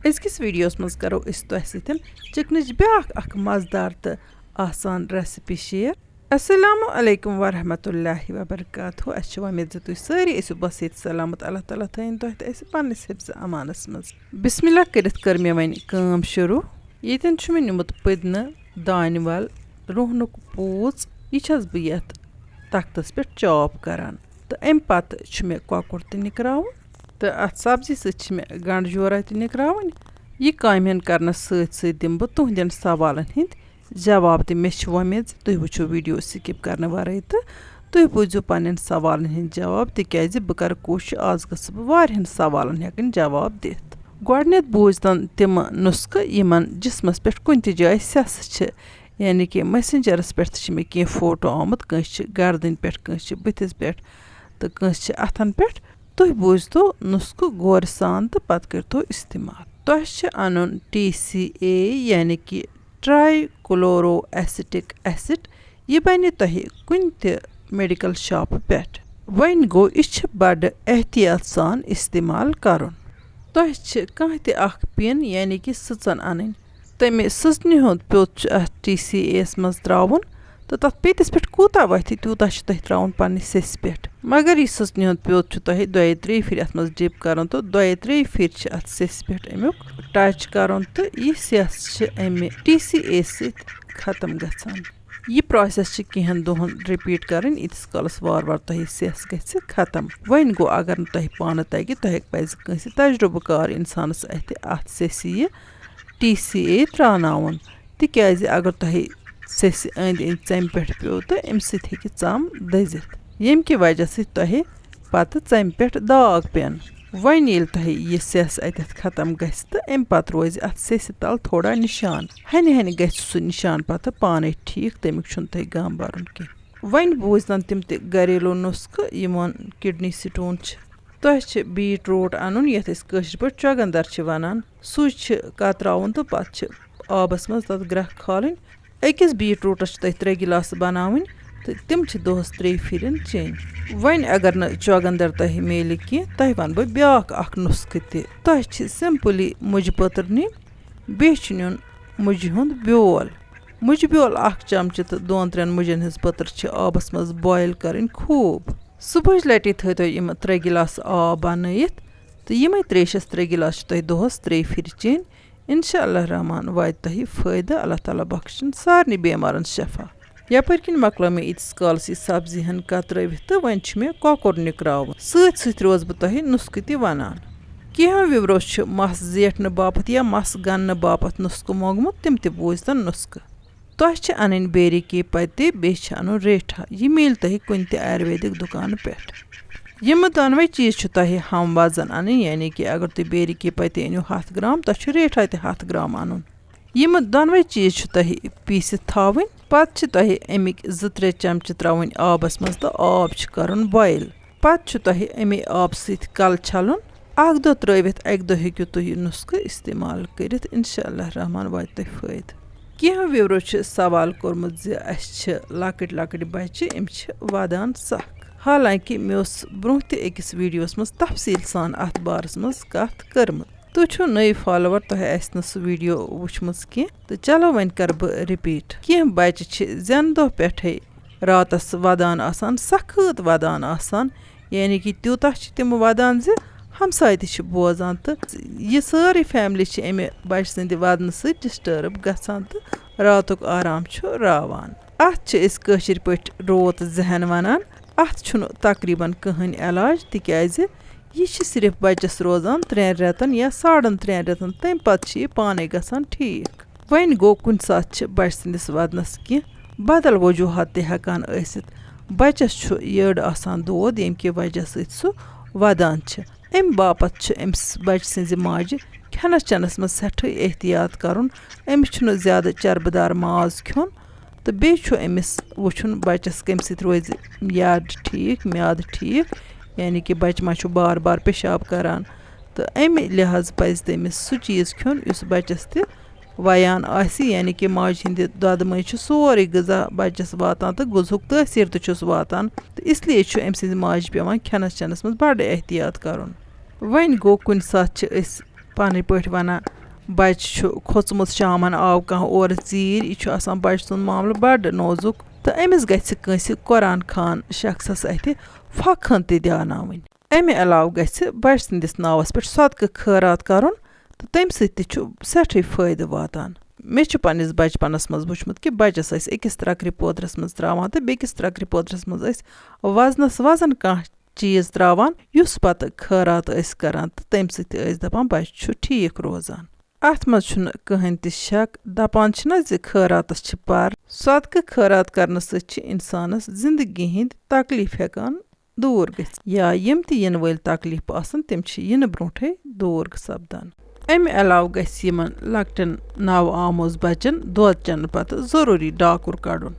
Azkis videos maz karo is toh sitin chiknich byak ak mazdar ta asan recipe share. Assalamu alaikum wa rahmatullahi wa barakatuh. Ashwa medzatu sari isu basit salamat Allah taala thain toh ta is panis hifz amanas maz. Bismillah kerit kar me wain kaam shuru. Yeten chumi nimut pedna danwal rohnuk pooz ichas biyat taktas pe chop karan. Ta empat chumi kokur te nikraw. تہٕ اَتھ سبزی سۭتۍ چھِ مےٚ گنٛڈٕ جورا تہِ نِکراوٕنۍ یہِ کامہِ ہن کرنس سۭتۍ سۭتۍ دِمہٕ بہٕ تُہنٛدٮ۪ن سوالن ہٕنٛدۍ جواب تہِ مےٚ چھِ وۄمید تُہۍ وٕچھِو ویٖڈیو سِکِپ کرنہٕ ورٲے تہٕ تُہۍ بوٗزِو پننٮ۪ن سوالن ہٕنٛدۍ جواب تِکیٛازِ بہٕ کرٕ کوٗشِش آز گژھٕ بہٕ واریاہن سوالن ہٮ۪کٕنۍ جواب دِتھ گۄڈٕنٮ۪تھ بوٗزتن تِمہٕ نُسخہٕ یِمن جسمس پٮ۪ٹھ کُنہِ تہِ جایہِ سٮ۪سہٕ چھِ یعنی کہِ میسنجرس پٮ۪ٹھ تہِ چھِ مےٚ کینٛہہ فوٹو آمُت کٲنٛسہِ چھِ گردٕنۍ پٮ۪ٹھ کٲنٛسہِ چھِ بٕتھِس پٮ۪ٹھ تہٕ کٲنٛسہِ چھِ اَتھن پٮ۪ٹھ تُہۍ بوٗزتو نُسخہٕ غورٕ سان تہٕ پتہٕ کٔرتو استعمال تۄہہِ چھِ انُن TCA یعنی کہِ ٹراے کلورو ایسِٹِک ایسِڈ یہِ بنہِ تۄہہِ کُنہِ تہِ میڈیکل شاپہٕ پٮ۪ٹھ وۄنۍ گوٚو یہِ چھِ بڑٕ احتِیاط سان استعمال کرُن تۄہہِ چھِ کانٛہہ تہِ اکھ پِن یعنی کہِ سٕژن انٕنۍ تمہِ سٕژنہِ ہُنٛد پیوٚت چھُ اتھ TCA یس منٛز تراوُن تہٕ تتھ پیٖتِس پٮ۪ٹھ کوٗتاہ وتھِ تیوٗتاہ چھُ تۄہہِ تراوُن پننہِ سیٚسہِ پٮ۪ٹھ مگر یہِ سٕژنہِ ہُنٛد پیوٚت چھُ تۄہہِ 2-3 پھِرِ اتھ منٛز ڈِپ کرُن تہٕ 2-3 پھِرِ چھِ اتھ سیٚسہِ پٮ۪ٹھ امیُک ٹچ کرُن تہٕ یہِ سیٚس چھِ امہِ TCA سۭتۍ ختم گژھان یہِ پروسیس چھِ کینٛہن دۄہن رِپیٖٹ کرٕنۍ ییٖتِس کالس وارٕ وارٕ تۄہہِ سیٚس گژھِ ختم وۄنۍ گوٚو اگر نہٕ تۄہہِ پانہٕ تگہِ تۄہہِ پزِ کٲنٛسہِ تجرُبہٕ کار انسانس اتھِ اتھ سیٚسہِ یہِ TCA تراوناوُن تِکیٛازِ اگر تۄہہِ سیٚسہِ أنٛدۍ أنٛدۍ ژمہِ پٮ۪ٹھ پیوٚو تہٕ امہِ سۭتۍ ہیٚکہِ ژم دٔزِتھ ییٚمہِ کہِ وجہ سۭتۍ تۄہہِ پتہٕ ژمہِ پٮ۪ٹھ داغ پٮ۪ن وۄنۍ ییٚلہِ تۄہہِ یہِ سیٚس اتٮ۪تھ ختم گژھِ تہٕ امہِ پتہٕ روزِ اتھ سیٚسہِ تل تھوڑا نِشان ہنہِ ہنہِ گژھِ سُہ نِشان پتہٕ پانے ٹھیٖک تمیُک چھُنہٕ تۄہہِ غم برُن کینٛہہ وۄنۍ بوٗزتن تِم تہِ گریلوٗ نُسخہٕ یِمن کِڈنی سٹون چھِ تۄہہِ چھِ بیٖٹ روٹ انُن یتھ أسۍ کٲشِر پٲٹھۍ چۄگندر چھِ ونان سُے چھِ کتراوُن تہٕ پتہٕ چھِ آبس منٛز تتھ گرٛٮ۪کھ کھالٕنۍ أکِس بیٖٹ روٹس چھِ تۄہہِ 3 گِلاسہٕ بناوٕنۍ تہٕ تِم چھِ دۄہس 3 پھِرٮ۪ن چیٚنۍ وۄنۍ اگر نہٕ چۄگندر تۄہہِ میلہِ کینٛہہ تۄہہِ ونہٕ بہٕ بیٛاکھ اکھ نُسخہٕ تہِ تۄہہِ چھِ سمپلی مُجہِ پٔتٕر نِنۍ بیٚیہِ چھُ نیُن مُجہِ ہُنٛد بیول مُجہِ بیول 1 چمچہٕ تہٕ 2-3 مُجن ہٕنٛز پٔتٕر چھِ آبس منٛز بویل کرٕنۍ خوٗب صُبحٕچ لٹہِ تھٲیتو یِم 3 گِلاسہٕ آب بنٲیِتھ تہٕ یِمے تریشس 3 گِلاس چھِ تۄہہِ دۄہس 3 پھِرِ چیٚنۍ انشاء اللہ رحمان واتہِ تۄہہِ فٲیدٕ اللہ تعالیٰ بخشن سارنٕے بٮ۪مارن شفا یپٲرۍ کِنۍ مۄکلٲو مےٚ ییٖتِس کالس یہِ سبزی ہن کترٲوِتھ تہٕ وۄنۍ چھُ مےٚ کۄکُر نِکراوُن سۭتۍ سۭتۍ روز بہٕ تۄہہِ نُسخہٕ تہِ ونان کینٛہو وِورو چھُ مس زیٹھنہٕ باپتھ یا مس گننہٕ باپتھ نُسخہٕ موٚنگمُت تِم تہِ بوٗزتن نُسخہٕ تۄہہِ چھِ انٕنۍ بیری کے پتہِ بیٚیہِ چھِ انُن ریٹھا یہِ میلہِ تۄہہِ کُنہِ تہِ آیُرویدِک دُکانہٕ پٮ۪ٹھ یِمہٕ دۄنوَے چیٖز چھِ تۄہہِ ہم وزن انٕنۍ یعنی کہِ اگر تُہۍ بیری کے پتہِ أنِو 100 گرام تۄہہِ چھُ ریٹھا تہِ 100 گرام انُن یِمہٕ دۄنوَے چیٖز چھِ تۄہہِ پیٖسِتھ تھاوٕنۍ پتہٕ چھِ تۄہہِ امیِکۍ 2-3 چمچہٕ تراوٕنۍ آبس منٛز تہٕ آب چھُ کرُن بویل پتہٕ چھُ تۄہہِ امے آبہٕ سۭتۍ کلہٕ چھلُن 1 دۄہ ترٲوِتھ 1 دۄہ ہیٚکِو تُہۍ یہِ نُسخہٕ استعمال کٔرِتھ انشاء اللہ رحمان واتہِ تۄہہِ فٲیدٕ کینٛہو وِورو چھِ سوال کوٚرمُت زِ اسہِ چھِ لۄکٕٹۍ لۄکٕٹۍ بچہِ یِم چھِ ودان سکھ حالانکہِ مےٚ اوس برونٛہہ تہِ أکِس ویٖڈیوس منٛز تفصیٖل سان اتھ بارس منٛز کتھ کٔرمٕژ تُہۍ چھِو نٔے فالوور تۄہہِ آسہِ نہٕ سُہ ویٖڈیو وٕچھمٕژ کینٛہہ تہٕ چلو وۄنۍ کرٕ بہٕ رِپیٖٹ کینٛہہ بچہِ چھِ زٮ۪نہٕ دۄہ پٮ۪ٹھے راتس ودان آسان سخۭت ودان آسان یعنی کہِ تیوٗتاہ چھِ تِم ودان زِ ہمساے تہِ چھِ بوزان تہٕ یہِ سٲرٕے فیملی چھِ امہِ بچہِ سٕنٛدِ ودنہٕ سۭتۍ ڈسٹٲرٕب گژھان تہٕ راتُک آرام چھُ راوان اتھ چھِ أسۍ کٲشِر پٲٹھۍ روت ذہن ونان اتھ چھُنہٕ تقریٖبن کٕہٕنۍ علاج تِکیٛازِ یہِ چھِ صرف بچس روزان 3 رٮ۪تن یا 3.5 رٮ۪تن تمہِ پتہٕ چھِ یہِ پانے گژھان ٹھیٖک وۄنۍ گوٚو کُنہِ ساتہٕ چھِ بچہِ سٕنٛدِس ودنس کینٛہہ بدل وجوٗہات تہِ ہٮ۪کان ٲسِتھ بچس چھُ یٔڈ آسان دود ییٚمہِ کہِ وجہ سۭتۍ سُہ ودان چھِ امہِ باپتھ چھِ أمِس بچہِ سٕنٛزِ ماجہِ کھٮ۪نس چٮ۪نس منٛز سٮ۪ٹھٕے احتِیاط کرُن أمِس چھُنہٕ زیادٕ چربہٕ دار ماز کھیوٚن تہٕ بیٚیہِ چھُ أمِس وٕچھُن بچس کمہِ سۭتۍ روزِ یڈ ٹھیٖک میادٕ ٹھیٖک یعنی کہِ بچہِ ما چھُ بار بار پیشاب کران تہٕ امہِ لحاظ پزِ تٔمِس سُہ چیٖز کھیوٚن یُس بچس تہِ ویان آسہِ یعنی کہِ ماجہِ ہِنٛدِ دۄدٕ منٛز چھُ سورُے غذا بچس واتان تہٕ غذہُک تٲثیٖر تہِ چھُس واتان تہٕ اسلیے چھُ أمۍ سٕنٛزِ ماجہِ پٮ۪وان کھٮ۪نس چٮ۪نس منٛز بڑٕ احتِیاط کرُن وۄنۍ گوٚو کُنہِ ساتہٕ چھِ أسۍ پَنٕنۍ پٲٹھۍ وَنان بَچہِ چھُ کھوٚژمُت شامَن آو کانٛہہ اورٕ ژیٖرۍ یہِ چھُ آسان بَچہِ سُنٛد معاملہٕ بَڑٕ نوزُک تہٕ أمِس گژھِ کٲنٛسہِ قۄران خان شخصَس اَتھِ پھۄکھ ہن تہِ دیٛاناوٕنۍ. اَمہِ علاوٕ گژھِ بَچہِ سٕنٛدِس ناوَس پٮ۪ٹھ صدقہٕ خٲرات کَرُن تہٕ تَمہِ سۭتۍ تہِ چھُ سٮ۪ٹھٕے فٲیدٕ واتان. مےٚ چھُ پنٛنِس بَچپَنَس منٛز وٕچھمُت کہِ بَچَس ٲسۍ أکِس ترٛکرِ پودرَس منٛز ترٛاوان تہٕ بیٚکِس ترٛکرِ پودرَس منٛز ٲسۍ وَزنَس وَزَن کانٛہہ چیٖز ترٛاوان یُس پَتہٕ خٲرات ٲسۍ کَران تہٕ تَمہِ سۭتۍ تہِ ٲسۍ دَپان بَچہِ چھُ ٹھیٖک روزان. اَتھ منٛز چھُنہٕ کٕہۭنۍ تہِ شک دَپان چھِنہ زِ خٲراتَس چھِ پَر صدقہٕ خٲرات کَرنہٕ سۭتۍ چھِ اِنسانَس زِندگی ہِنٛدۍ تکلیٖف ہٮ۪کان دوٗر گٔژھِتھ یا یِم تہِ یِنہٕ وٲلۍ تکلیٖف آسَن تِم چھِ یِنہٕ برٛونٛٹھٕے دوٗر سپدان. اَمہِ علاوٕ گژھِ یِمن لۄکٹٮ۪ن نَو آموز بَچن دۄد چٮ۪نہٕ پتہٕ ضروٗری ڈاکُر کَڑُن.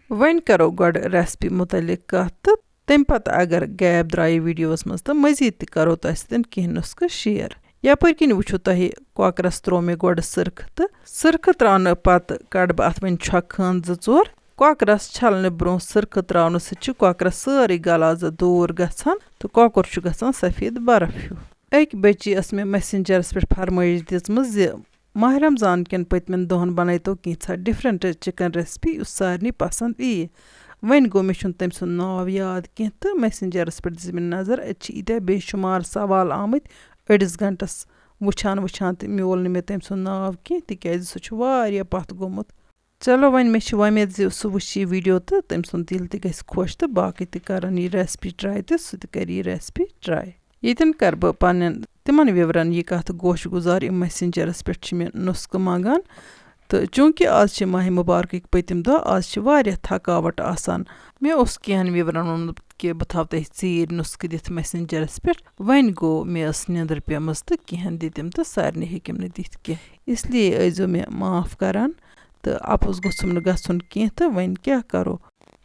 وۄنۍ کَرو گۄڈٕ ریسپی متعلق کَتھ تہٕ تَمہِ پتہٕ اگر گیپ درٛایہِ ویٖڈیوَس منٛز تہٕ مٔزیٖد تہِ کَرو تۄہہِ سۭتۍ کینٛہہ نُسخہٕ شِیر. یَپٲرۍ کِنۍ وٕچھو تۄہہِ کۄکرَس ترٛوو مےٚ گۄڈٕ سٕرخہٕ تہٕ سٕرخہٕ ترٛاونہٕ پتہٕ کَڑٕ بہٕ اَتھ وۄنۍ چھۄکہٕ خٲن 2-4. کۄکرَس چھَلنہٕ برٛونٛہہ سٕرخہٕ ترٛاونہٕ سۭتۍ چھِ کۄکرَس سٲرٕے غلازت دوٗر گژھان تہٕ کۄکُر چھُ گژھان سفید برف ہیوٗ. أکۍ بٔچی ٲس مےٚ میسنجرَس پٮ۪ٹھ فرمٲیش دِژمٕژ زِ ماہِ رمضان کٮ۪ن پٔتمٮ۪ن دۄہن بنٲیتو کینٛژھا ڈِفرنٹ چِکن ریسپی یُس سارنٕے پسنٛد یِیہِ. وۄنۍ گوٚو مےٚ چھُنہٕ تٔمۍ سُنٛد ناو یاد کینٛہہ تہٕ میسنجرَس پٮ۪ٹھ دِژ مےٚ نظر اَتہِ چھِ ییٖتیٛاہ بے شُمار سوال آمٕتۍ أڑِس گنٹس وٕچھان تہٕ میول نہٕ مےٚ تٔمۍ سُنٛد ناو کینٛہہ تِکیٛازِ سُہ چھُ واریاہ پتھ گوٚمُت. چلو وۄنۍ مےٚ چھِ وۄمید زِ سُہ وٕچھِ یہِ ویٖڈیو تہٕ تٔمۍ سُنٛد دِل تہِ گژھِ خۄش تہٕ باقٕے تہِ کَرَن یہِ ریسپی ٹرٛاے تہٕ سُہ تہِ کَرِ یہِ ریسپی ٹرٛاے. ییٚتٮ۪ن کَرٕ بہٕ پنٛنٮ۪ن تِمن وِورَن یہِ کَتھ گوش گُزار یِم میسنجرَس پٮ۪ٹھ چھِ مےٚ نُسخہٕ منٛگان تہٕ چوٗنٛکہِ آز چھِ ماہِ مُبارکٕکۍ پٔتِم دۄہ آز چھِ واریاہ تھکاوٹ آسان. مےٚ اوس کینٛہَن وِورَن ووٚنمُت کہِ بہٕ تھاو تۄہہِ ژیٖرۍ نُسخہٕ دِتھ میسنجرَس پٮ۪ٹھ. وۄنۍ گوٚو مےٚ ٲس نیٚنٛدٕر پیٚمٕژ تہٕ کینٛہَن دِتِم تہٕ سارنٕے ہیٚکِم نہٕ دِتھ کینٛہہ اِسلیے ٲسۍزیو مےٚ معاف کَران تہٕ اَپُز گوٚژھُم نہٕ گژھُن کینٛہہ تہٕ وۄنۍ کیٛاہ کَرو.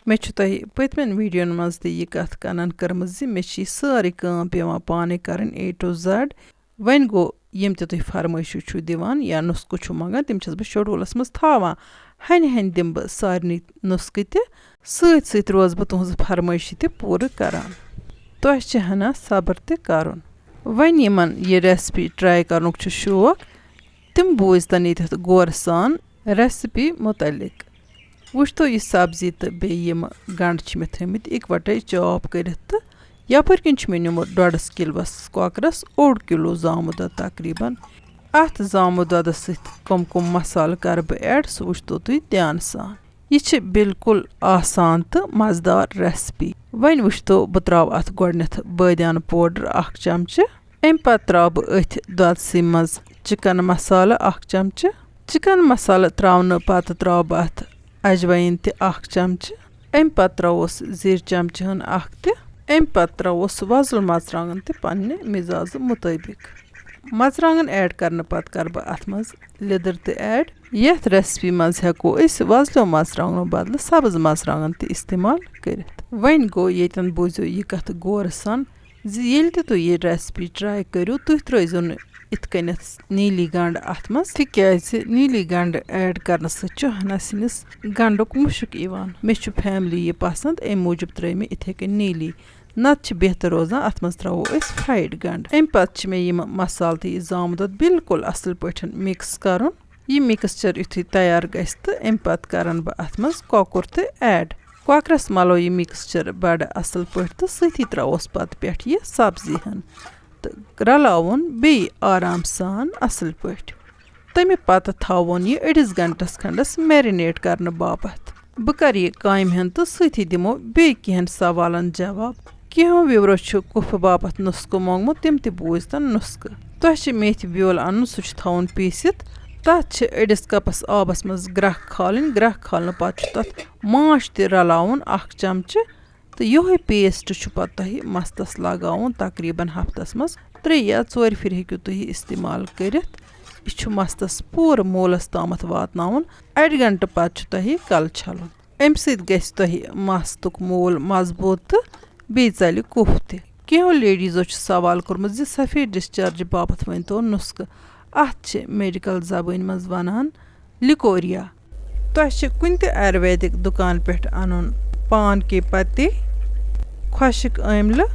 مےٚ چھُ تۄہہِ پٔتمٮ۪ن ویٖڈیوَن منٛز تہِ یہِ کَتھ کَنَن کٔرمٕژ زِ مےٚ چھِ یہِ سٲرٕے کٲم پٮ۪وان پانَے کَرٕنۍ A to Z. وۄنۍ گوٚو یِم تہِ تُہۍ فرمٲیشہِ چھُو دِوان یا نُسخہٕ چھُو منٛگان تِم چھَس بہٕ شڈوٗلَس منٛز تھاوان. ہَنہِ دِمہٕ بہٕ سارنٕے نُسخہٕ تہِ سۭتۍ سۭتۍ روزٕ بہٕ تُہٕنٛزٕ فرمٲیشہِ تہِ پوٗرٕ کَران. تۄہہِ چھِ ہنا صبر تہِ کَرُن. وۄنۍ یِمن یہِ ریسپی ٹرٛاے کَرنُک چھُ شوق تِم بوٗزتَن ییٚتٮ۪تھ غورٕ سان ریسپی متعلق. وٕچھتو یہِ سبزی تہٕ بیٚیہِ یِم گنٛڈٕ چھِ مےٚ تھٲمٕتۍ اِکوَٹَے چاپ کٔرِتھ تہٕ یَپٲرۍ کِنۍ چھُ مےٚ نیُمُت 1.5 کِلوَس کۄکرَس 1 کِلوٗ زامُت دۄد تقریٖباً. اَتھ زامُت دۄدَس سۭتۍ کَم مصالہٕ کَرٕ بہٕ ایڈ سُہ وٕچھتو تُہۍ دھیانہٕ سان. یہِ چھِ بالکُل آسان تہٕ مَزٕدار ریسپی. وۄنۍ وٕچھتو بہٕ ترٛاوٕ اَتھ گۄڈٕنٮ۪تھ بٲدیانہٕ پوڈر 1 چمچہٕ. اَمہِ پتہٕ ترٛاوٕ بہٕ أتھۍ دۄدسٕے منٛز چِکن مسالہٕ 1 چمچہٕ. چِکن مسالہٕ ترٛاونہٕ پتہٕ ترٛاوٕ بہٕ اَتھ اجوایِن تہِ 1 چمچہٕ. اَمہِ پتہٕ ترٛاووس زیٖر چمچہٕ ہن 1 تہِ. اَمہِ پتہٕ ترٛاووس وۄزُل مرژٕوانٛگن تہِ پنٛنہِ مِزازٕ مُطٲبِق. مرژٕوانٛگن ایڈ کرنہٕ پتہٕ کرٕ بہٕ اَتھ منٛز لیٚدٕر تہِ ایڈ. یَتھ ریسپی منٛز ہٮ۪کو أسۍ وۄزلیو مرژٕوانٛگنو بدلہٕ سبٕز مرژٕوانٛگن تہِ استعمال کٔرِتھ. وۄنۍ گوٚو ییٚتٮ۪ن بوٗزِو یہِ کَتھ غورٕ سان زِ ییٚلہِ تہِ تُہۍ یہِ ریسپی ٹرٛاے کٔرِو تُہۍ ترٛٲیزیو نہٕ یِتھ کٔنٮ۪تھ نیٖلی گنٛڈٕ اَتھ منٛز تِکیٛازِ نیٖلی گنٛڈٕ ایڈ کرنہٕ سۭتۍ چھُ ہنا سِنِس گنٛڈُک مُشُک یِوان. مےٚ چھُ فیملی یہِ پسنٛد اَمہِ موٗجوٗب ترٛٲے مےٚ یِتھَے کٔنۍ نیٖلی نتہٕ چھِ بہتر روزان اَتھ منٛز ترٛاوو أسۍ فرٛایڈ گنٛڈٕ. اَمہِ پتہٕ چھِ مےٚ یِم مسالہٕ تہٕ یہِ زامُت دۄد بالکُل اَصٕل پٲٹھۍ مِکٕس کَرُن. یہِ مِکسچر یُتھُے تیار گژھِ تہٕ اَمہِ پتہٕ کَرن بہٕ اَتھ منٛز کۄکُر تہِ ایڈ. کۄکرَس مَلو یہِ مِکسچر بَڑٕ اَصٕل پٲٹھۍ تہٕ سۭتی ترٛاووس پتہٕ پٮ۪ٹھ یہِ سبزی ہن تہٕ رلاوُن بیٚیہِ آرام سان اَصٕل پٲٹھۍ. تَمہِ پتہٕ تھاوون یہِ 1 گنٹَس کھنٛڈس میرِنیٹ کرنہٕ باپتھ. بہٕ کَرٕ یہِ کامہِ ہن تہٕ سۭتی دِمو بیٚیہِ کینٛہَن سوالن جواب. کینٛہو وِورو چھُ کُفہٕ باپتھ نُسخہٕ موٚنگمُت تِم تہِ بوٗزتن نُسخہٕ. تۄہہِ چھِ میتھِ بیول اَنُن سُہ چھُ تھاوُن پیٖسِتھ. تَتھ چھِ أڑِس کَپَس آبَس منٛز گرٛکھ کھالٕنۍ. گرٛکھ کھالنہٕ پتہٕ چھُ تَتھ ماچھ تہِ رلاوُن 1 چمچہٕ تہٕ یِہوٚے پیسٹ چھُ پتہٕ تۄہہِ مستس لگاوُن تقریٖباً ہفتس منٛز 3 یا 4 پھِرِ ہیٚکِو تُہۍ یہِ استعمال کٔرِتھ. یہِ چھُ مستس پوٗرٕ موٗلس تامَتھ واتناوُن. 1 گنٹہٕ پتہٕ چھُ تۄہہِ کَلہٕ چھلُن. اَمہِ سۭتۍ گژھِ تۄہہِ مستُک موٗل مضبوٗط تہٕ بیٚیہِ ژَلہِ کُف تہِ. کینٛہو لیڈیٖزو چھُ سوال کوٚرمُت زِ سفید ڈِسچارجہِ باپتھ ؤنۍتو نُسخہٕ. اَتھ چھِ میڈِکل زبٲنۍ منٛز وَنان لِکوریا. تۄہہِ چھِ کُنہِ تہِ آیُرویدِک دُکان پٮ۪ٹھ اَنُن پان کے پتے خۄشِک ٲملہٕ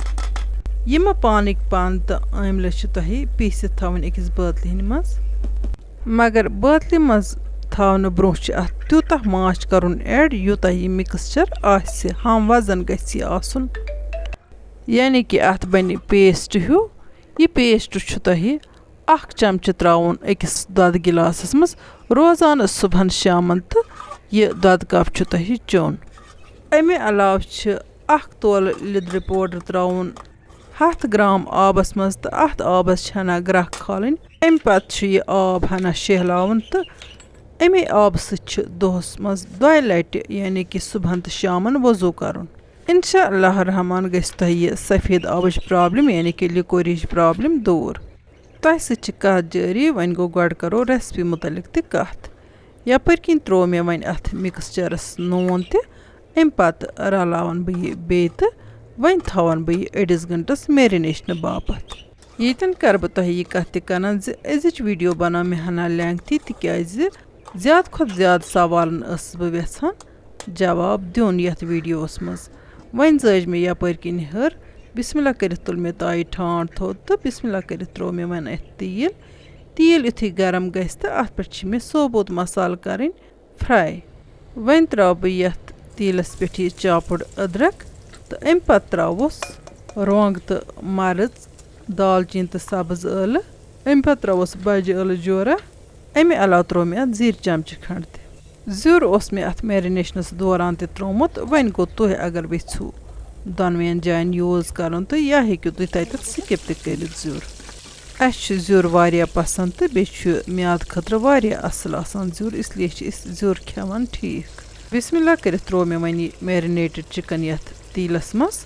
یِم پانٕکۍ پان تہٕ آملہٕ چھِ تۄہہِ پیٖسِتھ تھاوٕنۍ أکِس بٲتلہِ ہِنہِ منٛز مگر بٲتلہِ منٛز تھاونہٕ برٛونٛہہ چھِ اَتھ تیوٗتاہ ماچھ کَرُن ایڈ یوٗتاہ یہِ مِکسچَر آسہِ ہم وزن گژھِ یہِ آسُن یعنی کہِ اَتھ بَنہِ پیسٹ ہیوٗ یہِ پیسٹ چھُ تۄہہِ 1 چمچہٕ ترٛاوُن أکِس دۄدٕ گِلاسَس منٛز روزانہٕ صُبحن شامن تہٕ یہِ دۄدٕ کپ چھُ تۄہہِ چیوٚن اَمہِ علاوٕ چھِ 1 تولہٕ لیٚدرِ پوڈر ترٛاوُن 100 گرام آبس منٛز تہٕ اَتھ آبس چھِ ہنا گرٛکھ کھالٕنۍ اَمہِ پتہٕ چھُ یہِ آب ہنا شہلاوُن تہٕ اَمے آبہٕ سۭتۍ چھِ دۄہس منٛز 2 لٹہِ یعنی کہِ صُبحن تہٕ شامن وضوٗ کَرُن اِنشاء اللہ رحمان گژھِ تۄہہِ یہِ سفید آبٕچ پرٛابلِم یعنی کہِ لِکورِچ پرٛابلِم دوٗر تۄہہِ سۭتۍ چھِ کَتھ جٲری وۄنۍ گوٚو گۄڈٕ کَرو ریسپی مُتعلِق تہِ کَتھ یَپٲرۍ کِنۍ ترٛوو مےٚ وۄنۍ اَتھ مِکسچَرَس نوٗن تہِ اَمہِ پتہٕ رلاوَن بہٕ یہِ بیٚیہِ تہٕ وۄنۍ تھاوَن بہٕ یہِ أڑِس گنٛٹَس میرِنیشنہٕ باپتھ ییٚتٮ۪ن کَرٕ بہٕ تۄہہِ یہِ کَتھ تہِ کَنان زِ أزِچ ویٖڈیو بنٲو مےٚ ہنا لینٛگتھی تِکیٛازِ زیادٕ کھۄتہٕ زیادٕ سوالن ٲسٕس بہٕ یژھان جواب دیُن یَتھ ویٖڈیوَس منٛز وۄنۍ زٲج مےٚ یَپٲرۍ کِنۍ ہٕر بِسمِلّہ کٔرِتھ تُل مےٚ تایہِ ٹھانٛڈ تھوٚد تہٕ بِسمِلّہ کٔرِتھ ترٛوو مےٚ وۄنۍ اَتھ تیٖل یُتھُے گرم گژھِ تہٕ اَتھ پٮ۪ٹھ چھِ مےٚ ثوبوٗت مصالہٕ کَرٕنۍ فرٛاے وۄنۍ ترٛاو بہٕ یَتھ تیٖلَس پٮ۪ٹھ یہِ چاپٕڈ أدرَک تہٕ اَمہِ پتہٕ ترٛاوُس رۄنٛگ تہٕ مرٕژ دالچیٖن تہٕ سبٕز ٲلہٕ اَمہِ پتہٕ ترٛاوُس بجہِ ٲلہٕ جورہ اَمہِ علاوٕ ترٛوو مےٚ اَتھ زیٖر چمچہٕ کھنٛڈ تہِ زیُر اوس مےٚ اَتھ میرِنیشنَس دوران تہِ ترٛوومُت وۄنۍ گوٚو تُہۍ اگر یژھِو دۄنوٕیَن جایَن یوٗز کَرُن تہٕ یا ہیٚکِو تُہۍ تَتٮ۪تھ سِکِپ تہِ کٔرِتھ زیُر اَسہِ چھُ زیُر واریاہ پسنٛد تہٕ بیٚیہِ چھُ میادٕ خٲطرٕ واریاہ اَصٕل آسان زیُر اِسلیے چھِ أسۍ زیُر کھٮ۪وان ٹھیٖک بِسمِلّہ کٔرِتھ ترٛوو مےٚ وۄنۍ یہِ میرِنیٹِڈ چِکَن یَتھ تیٖلَس منٛز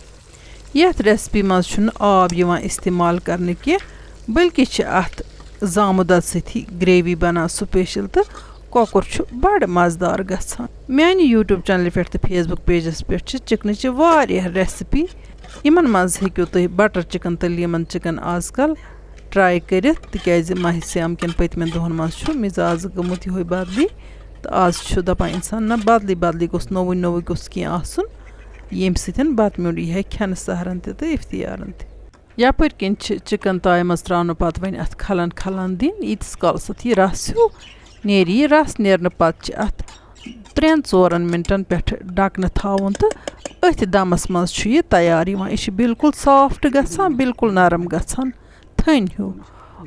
یَتھ ریسپی منٛز چھُنہٕ آب یِوان اِستعمال کَرنہٕ کینٛہہ بٔلکہِ چھِ اَتھ زامُت دۄد سۭتی گرٛیوی بَنان سُپیشَل تہٕ کۄکُر چھُ بَڑٕ مَزٕدار گژھان میٛانہِ یوٗٹیوٗب چَنلہِ پٮ۪ٹھ تہٕ فیس بُک پیجَس پٮ۪ٹھ چھِ چِکنٕچہِ واریاہ ریسِپی یِمَن منٛز ہیٚکِو تُہۍ بَٹر چِکَن تہٕ لیمَن چِکَن آز کل ٹرٛاے کٔرِتھ تِکیٛازِ ماہِ سیام کٮ۪ن پٔتمٮ۪ن دۄہَن منٛز چھُ مِزاز گوٚمُت یِہوٚے بدلی تہٕ آز چھُ دَپان اِنسان نہ بدلی بدلی گوٚژھ نوٚوُے نوٚوُے گوٚژھ کینٛہہ آسُن ییٚمہِ سۭتۍ بَتہٕ میوٚنٛڈ یی ہا کھٮ۪نہٕ سحرَن تہِ تہٕ اِفتِیارَن تہِ یَپٲرۍ کِنۍ چھِ چِکَن تایہِ منٛز ترٛاونہٕ پتہٕ وۄنۍ اَتھ کھلَن دِنۍ ییٖتِس کالَس اَتھ یہِ رَس ہیوٗ نیرِ یہِ رَس نیرنہٕ پتہٕ چھِ اَتھ 3-4 مِنٹَن پٮ۪ٹھ ڈَکنہٕ تھاوُن تہٕ أتھۍ دَمَس منٛز چھُ یہِ تیار یِوان یہِ چھُ بِلکُل سافٹ گژھان بِلکُل نرم گژھان تھٔنۍ ہیوٗ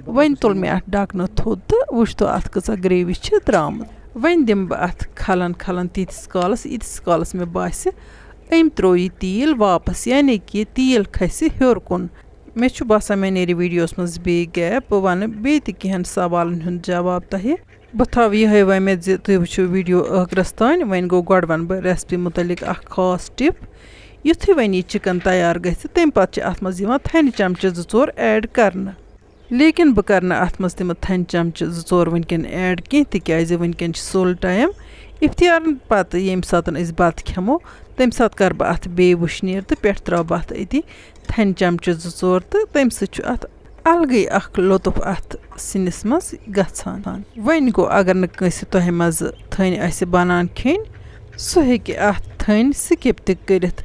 وۄنۍ تُل مےٚ اَتھ ڈَکنہٕ تھوٚد تہٕ وٕچھ تو اَتھ کۭژاہ گرٛیوی چھِ درٛامٕژ وۄنۍ دِمہٕ بہٕ اَتھ کھلَن تیٖتِس کالَس ییٖتِس کالَس مےٚ باسہِ أمۍ ترٛوو یہِ تیٖل واپَس یعنی کہِ تیٖل کھسہِ ہیوٚر کُن مےٚ چھُ باسان مےٚ نیرِ ویٖڈیوَس منٛز بیٚیہِ گیپ بہٕ وَنہٕ بیٚیہِ تہِ کینٛہَن سوالَن ہُنٛد جواب تۄہہِ بہٕ تھاوٕ یِہوٚے وۄمید زِ تُہۍ وٕچھِو ویٖڈیو ٲخرَس تانۍ وۄنۍ گوٚو گۄڈٕ وَنہٕ بہٕ ریسپی مُتعلِق اَکھ خاص ٹِپ یُتھُے وۄنۍ یہِ چِکَن تیار گژھِ تَمہِ پَتہٕ چھِ اَتھ منٛز یِوان تھَنہِ چمچہٕ 2-4 ایڈ کَرنہٕ لیکِن بہٕ کَرٕ نہٕ اَتھ منٛز تِمہٕ تھَنہِ چمچہٕ 2-4 وٕنۍکٮ۪ن ایڈ کینٛہہ تِکیٛازِ وٕنۍکٮ۪ن چھِ سُل ٹایم اِفتِیارَن پَتہٕ ییٚمہِ ساتہٕ أسۍ بَتہٕ کھٮ۪مو تَمہِ ساتہٕ کَرٕ بہٕ اَتھ بیٚیہِ وٕشنیر تہٕ پٮ۪ٹھٕ ترٛاوٕ بہٕ اَتھ أتی تھَنہِ چمچہٕ 2-4 تہٕ تَمہِ سۭتۍ چھُ اَتھ الگٕے اَکھ لُطُف اَتھ سِنِس منٛز گژھان وۄنۍ گوٚو اگر نہٕ کٲنٛسہِ تۄہہِ منٛزٕ تھٔنۍ آسہِ بَنان کھیٚنۍ سُہ ہیٚکہِ اَتھ تھٔنۍ سِکِپ تہِ کٔرِتھ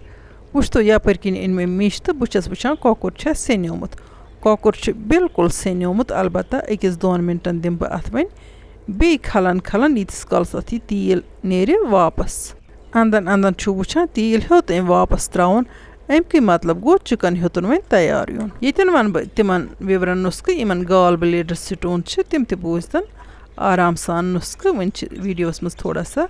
وٕچھ تو یَپٲرۍ کِنۍ أنۍ مےٚ مِش تہٕ بہٕ چھَس وٕچھان کۄکُر چھا سیٚنیومُت کۄکُر چھُ بِلکُل سیٚنیومُت البتہ 1-2 مِنٹَن دِمہٕ بہٕ اَتھ وۄنۍ بیٚیہِ کھلَن ییٖتِس کالَس اَتھ یہِ تیٖل نیرِ واپَس اَنٛدَن چھُ وٕچھان تیٖل ہیوٚت أمۍ واپَس ترٛاوُن اَمہِ کُے مطلب گوٚو چِکَن ہیوٚتُن وۄنۍ تیار یُن ییٚتٮ۪ن وَنہٕ بہٕ تِمَن وِورَن نُسخہٕ یِمَن گال بٕلیڈَر سِٹون چھِ تِم تہِ بوٗزتَن آرام سان نُسخہٕ وۄنۍ چھِ ویٖڈیوَس منٛز تھوڑا سا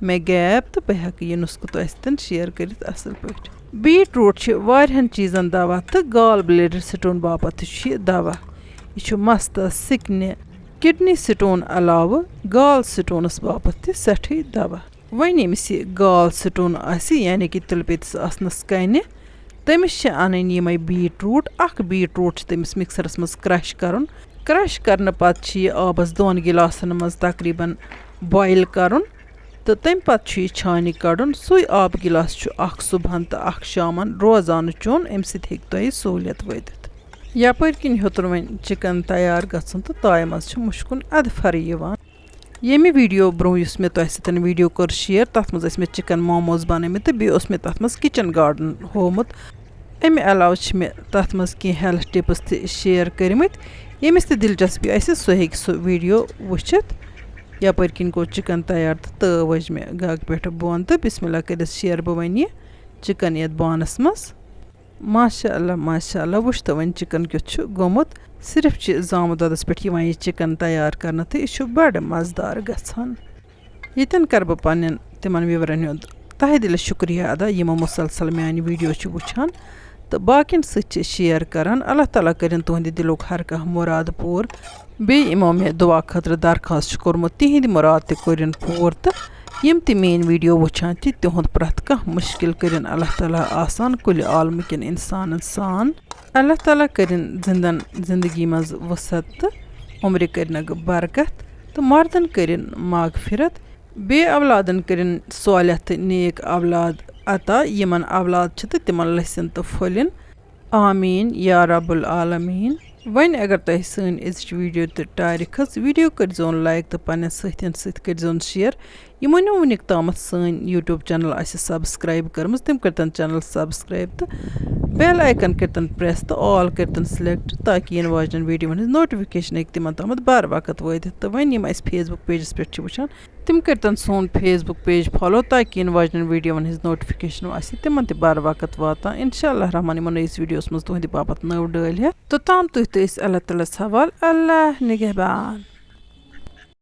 مےٚ گیپ تہٕ بہٕ ہٮ۪کہٕ یہِ نُسخہٕ تۄہہِ سۭتۍ شِیَر کٔرِتھ اَصٕل پٲٹھۍ بیٖٹ روٗٹ چھِ واریاہَن چیٖزَن دَوا تہٕ گال بٕلیڈَر سِٹون باپتھ تہِ چھُ یہِ دَوا یہِ چھُ مَستَس سِکنہِ کِڈنی سِٹون علاوٕ گال سِٹونَس باپتھ تہِ سٮ۪ٹھٕے دَوا وۄنۍ ییٚمِس یہِ گال سِٹون آسہِ یعنی کہِ تِلہٕ پیٚتِس آسنَس کَنہِ تٔمِس چھِ اَنٕنۍ یِمَے بیٖٹ روٗٹ اَکھ بیٖٹ روٗٹ چھِ تٔمِس مِکسَرَس منٛز کرٛش کَرُن کرٛش کَرنہٕ پَتہٕ چھِ یہِ آبَس 2 گِلاسَن منٛز تقریٖباً بویِل کَرُن تہٕ تَمہِ پَتہٕ چھُ یہِ چھانہِ کَڑُن سُے آبہٕ گِلاس چھُ اَکھ صُبحن تہٕ اَکھ شامَن روزانہٕ چیوٚن اَمہِ سۭتۍ ہیٚکہِ تۄہہِ سہوٗلیت وٲتِتھ یَپٲرۍ کِنۍ ہیوٚتُن وۄنۍ چِکَن تیار گژھُن تہٕ تایہِ منٛز چھُ مُشکُن اَدفَرٕ یِوان ییٚمہِ ویٖڈیو برٛونٛہہ یُس مےٚ تۄہہِ سۭتۍ ویٖڈیو کوٚر شِیَر تَتھ منٛز ٲسۍ مےٚ چِکَن موموز بَنٲومٕتۍ تہٕ بیٚیہِ اوس مےٚ تَتھ منٛز کِچَن گاڈَن ہومُت اَمہِ علاوٕ چھِ مےٚ تَتھ منٛز کینٛہہ ہٮ۪لٕتھ ٹِپٕس تہِ شِیَر کٔرمٕتۍ ییٚمِس تہِ دِلچَسپی آسہِ سُہ ہیٚکہِ سُہ ویٖڈیو وٕچھِتھ یَپٲرۍ کِنۍ گوٚو چِکَن تیار تہٕ تٲو وٲج مےٚ گَگہٕ پٮ۪ٹھٕ بۄن تہٕ بِسمِ اللہ کٔرِتھ شیرٕ بہٕ وۄنۍ یہِ چِکَن یَتھ بانَس منٛز ماشاء اللہ وٕچھ تہٕ وۄنۍ چِکَن کیُتھ چھُ گوٚمُت صرف چھِ زامُت دۄدَس پٮ۪ٹھ یِوان یہِ چِکَن تیار کَرنہٕ تہٕ یہِ چھُ بَڑٕ مَزٕدار گژھان ییٚتٮ۪ن کَرٕ بہٕ پنٛنٮ۪ن تِمَن وِورَن ہُنٛد تَہہِ دِلہِ شُکریہ ادا یِمو مُسلسل میٛانہِ ویٖڈیو چھِ وٕچھان تہٕ باقیَن سۭتۍ چھِ شِیَر کَران اللہ تعالیٰ کٔرِنۍ تُہٕنٛدِ دِلُک ہر کانٛہہ مُراد پوٗرٕ بیٚیہِ یِمو مےٚ دُعا خٲطرٕ درخواست چھُ کوٚرمُت تِہِنٛدِ مُراد تہِ کٔرِنۍ پوٗرٕ تہٕ یِم تہِ میٛٲنۍ ویٖڈیو وٕچھان چھِ تِہُنٛد پرٛٮ۪تھ کانٛہہ مُشکِل کٔرِنۍ اللہ تعالیٰ آسان کُلہِ عالمہٕ کٮ۪ن اِنسانَن سان اللہ تعالیٰ کٔرِنۍ زِندَن زِندگی منٛز وُسعت تہٕ عُمرِ کٔرِنَکھ برکت تہٕ مردَن کٔرِنۍ مغفرت بیٚیہِ اولادَن کٔرِنۍ صالح تہٕ نیک اولاد عطا یِمَن اولاد چھِ تہٕ تِمَن لٔسِن تہٕ پھٔلِن آمیٖن یا رب العالمیٖن وۄنۍ اگر تۄہہِ سٲنۍ أزِچ ویٖڈیو تہِ ٹارِ کھٔژ ویٖڈیو کٔرۍزیون لایک تہٕ پنٛنٮ۪ن سۭتٮ۪ن سۭتۍ کٔرۍزیون شِیَر یِمو نہٕ وٕنیُک تامَتھ سٲنۍ یوٗٹیوٗب چَنَل آسہِ سبسکرایب کٔرمٕژ تِم کٔرۍتَن چَنَل سبسکرایب تہٕ بیل آیکَن کٔرۍتَن پرٛٮ۪س تہٕ آل کٔرۍتَن سِلٮ۪کٹ تاکہِ یِنہٕ واجنٮ۪ن ویٖڈیوَن ہٕنٛز نوٹِفِکیشن ہیٚکہِ تِمن تامَتھ بر وقت وٲتِتھ تہٕ وۄنۍ یِم اَسہِ فیس بُک پیجَس پٮ۪ٹھ چھِ وٕچھان تِم کٔرۍتَن سون فیس بُک پیج فالو تاکہِ یِنہٕ واجنٮ۪ن ویٖڈیوَن ہٕنٛز نوٹِفِکیشن آسہِ تِمن تہِ بر وقت واتان اِنشاء اللہ رحمان یِمو نٔیِس ویٖڈیوَس منٛز تُہٕنٛدِ باپتھ نٔو ڈٲلۍ ہٮ۪تھ توٚتام تُہۍ تہِ ٲسۍ اللہ تعالیٰ ہَس حوال اللہ نِگہبان